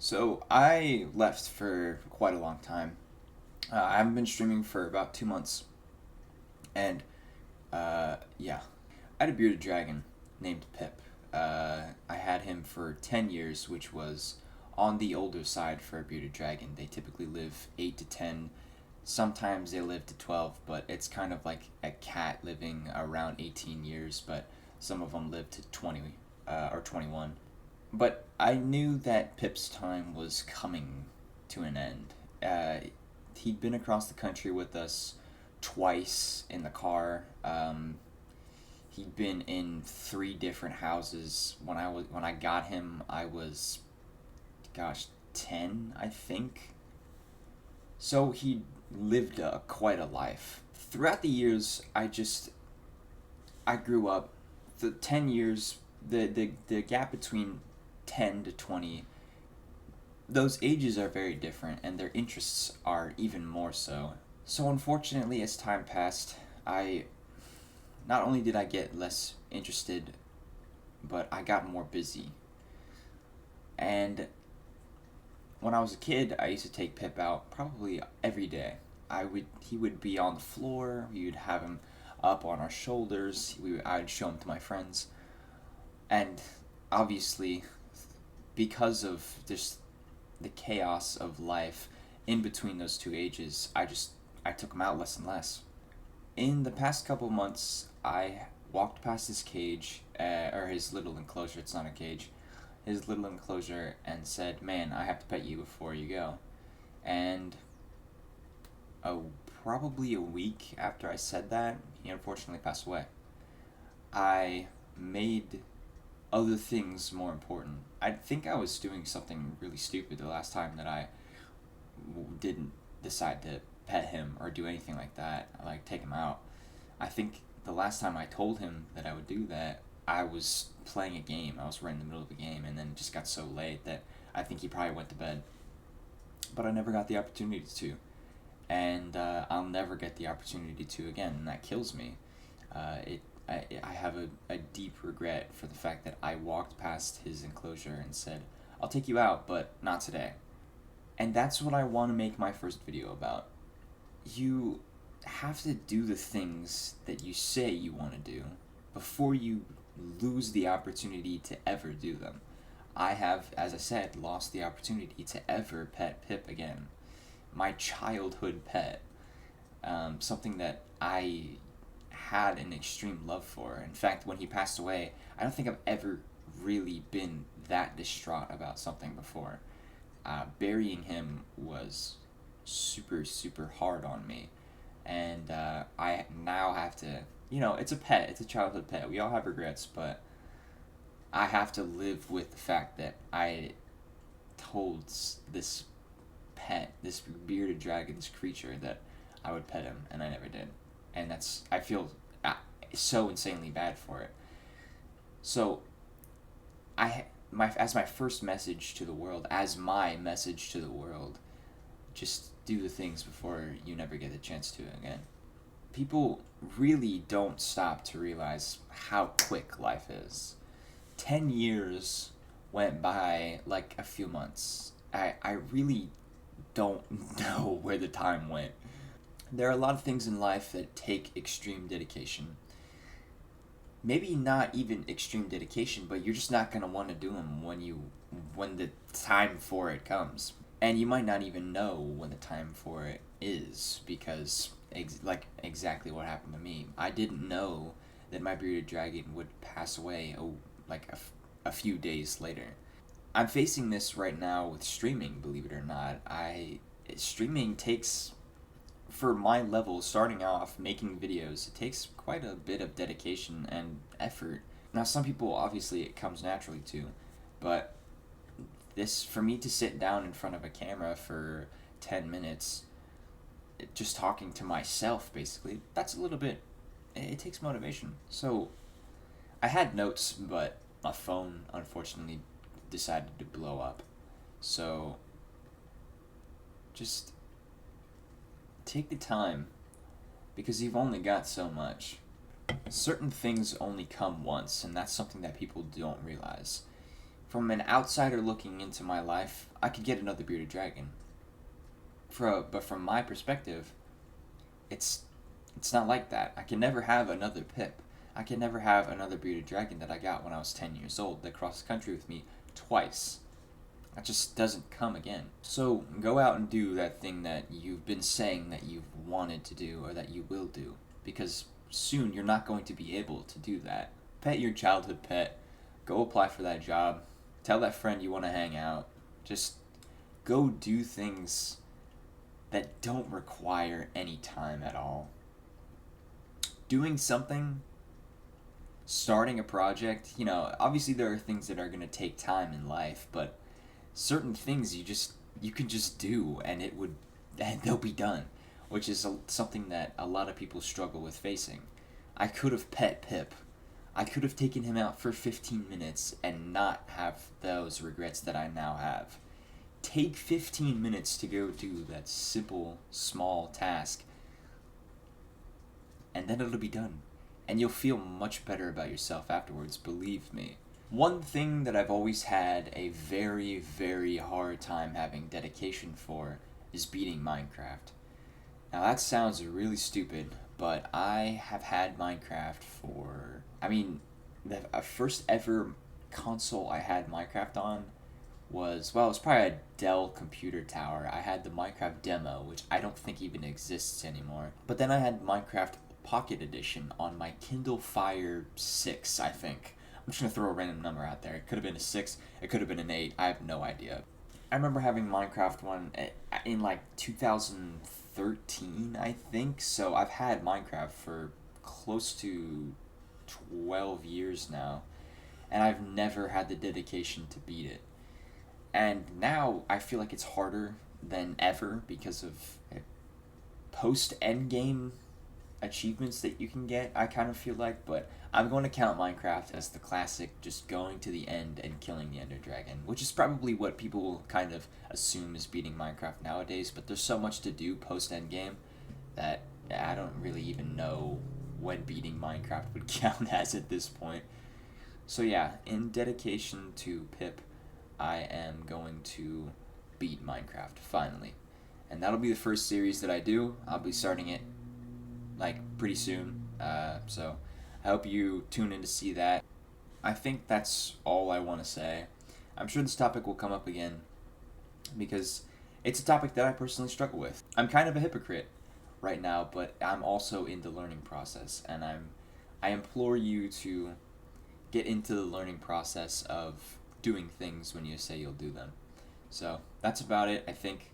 So I left for quite a long time. I haven't been streaming for about 2 months, and yeah, I had a bearded dragon named Pip. I had him for 10 years, which was on the older side for a bearded dragon. They typically live 8 to 10. Sometimes they live to 12, but it's kind of like a cat living around 18 years. But some of them live to 20 or 21. But I knew that Pip's time was coming to an end. He'd been across the country with us twice in the car. He'd been in three different houses. When I got him, I was, gosh, 10, I think. So he lived quite a life. Throughout the years, I grew up. The 10 years, the gap between 10 to 20, those ages are very different and their interests are even more so. So unfortunately, as time passed, I not only did I get less interested, but I got more busy. And when I was a kid, I used to take Pip out probably every day. He would be on the floor. We would have him up on our shoulders. I would show him to my friends, and obviously, because of just the chaos of life in between those two ages, I took him out less and less. In the past couple months, I walked past his cage, or his little enclosure. It's not a cage. His little enclosure, and said, "Man, I have to pet you before you go." And probably a week after I said that, he unfortunately passed away. I made other things more important. I think I was doing something really stupid the last time that I didn't decide to pet him or do anything like that, like take him out. I think the last time I told him that I would do that, I was playing a game. I was right in the middle of a game, and then it just got so late that I think he probably went to bed. But I never got the opportunity to, and I'll never get the opportunity to again, and that kills me. I have a deep regret for the fact that I walked past his enclosure and said, "I'll take you out, but not today." And that's what I want to make my first video about. You have to do the things that you say you want to do before you lose the opportunity to ever do them. I have, as I said, lost the opportunity to ever pet Pip again. My childhood pet. Something that I had an extreme love for. In fact, when he passed away, I don't think I've ever really been that distraught about something before. Burying him was super, super hard on me. And I now have to, it's a pet, it's a childhood pet. We all have regrets, but I have to live with the fact that I told this pet, this bearded dragon, this creature, that I would pet him, and I never did. And I feel so insanely bad for it. So, as my first message to the world, just do the things before you never get the chance to again. People really don't stop to realize how quick life is. 10 years went by like a few months. I really don't know where the time went. There are a lot of things in life that take extreme dedication. Maybe not even extreme dedication, but you're just not going to want to do them when the time for it comes. And you might not even know when the time for it is, because exactly what happened to me. I didn't know that my bearded dragon would pass away a few days later. I'm facing this right now with streaming, believe it or not. Streaming takes, for my level, starting off making videos, it takes quite a bit of dedication and effort. Now, some people, obviously, it comes naturally to, but for me to sit down in front of a camera for 10 minutes, just talking to myself, basically, that's a little bit, it takes motivation. So, I had notes, but my phone, unfortunately, decided to blow up. So, just take the time, because you've only got so much. Certain things only come once, and that's something that people don't realize. From an outsider looking into my life, I could get another bearded dragon. But from my perspective, it's it's not like that. I can never have another Pip. I can never have another bearded dragon that I got when I was 10 years old that crossed the country with me twice. That just doesn't come again. So go out and do that thing that you've been saying that you've wanted to do or that you will do. Because soon you're not going to be able to do that. Pet your childhood pet. Go apply for that job. Tell that friend you want to hang out. Just go do things that don't require any time at all. Doing something, starting a project, obviously there are things that are going to take time in life, but certain things you can just do and they'll be done, which is something that a lot of people struggle with facing. I could have pet Pip. I could have taken him out for 15 minutes and not have those regrets that I now have. Take 15 minutes to go do that simple, small task, and then it'll be done. And you'll feel much better about yourself afterwards, believe me. One thing that I've always had a very, very hard time having dedication for is beating Minecraft. Now that sounds really stupid, but I have had Minecraft the first ever console I had Minecraft on it was probably a Dell computer tower. I had the Minecraft demo, which I don't think even exists anymore. But then I had Minecraft Pocket Edition on my Kindle Fire 6, I think. I'm just gonna throw a random number out there. It could have been a 6, it could have been an 8, I have no idea. I remember having Minecraft one in like 2013, I think, so I've had Minecraft for close to 12 years now, and I've never had the dedication to beat it. And now I feel like it's harder than ever because of post-endgame achievements that you can get, I kind of feel like, but I'm going to count Minecraft as the classic, just going to the end and killing the Ender Dragon, which is probably what people kind of assume is beating Minecraft nowadays, but there's so much to do post-endgame that I don't really even know when beating Minecraft would count as at this point. So yeah, in dedication to Pip, I am going to beat Minecraft, finally. And that'll be the first series that I do. I'll be starting it, pretty soon. So I hope you tune in to see that. I think that's all I want to say. I'm sure this topic will come up again because it's a topic that I personally struggle with. I'm kind of a hypocrite right now, but I'm also in the learning process, and I implore you to get into the learning process of doing things when you say you'll do them. So that's about it, I think.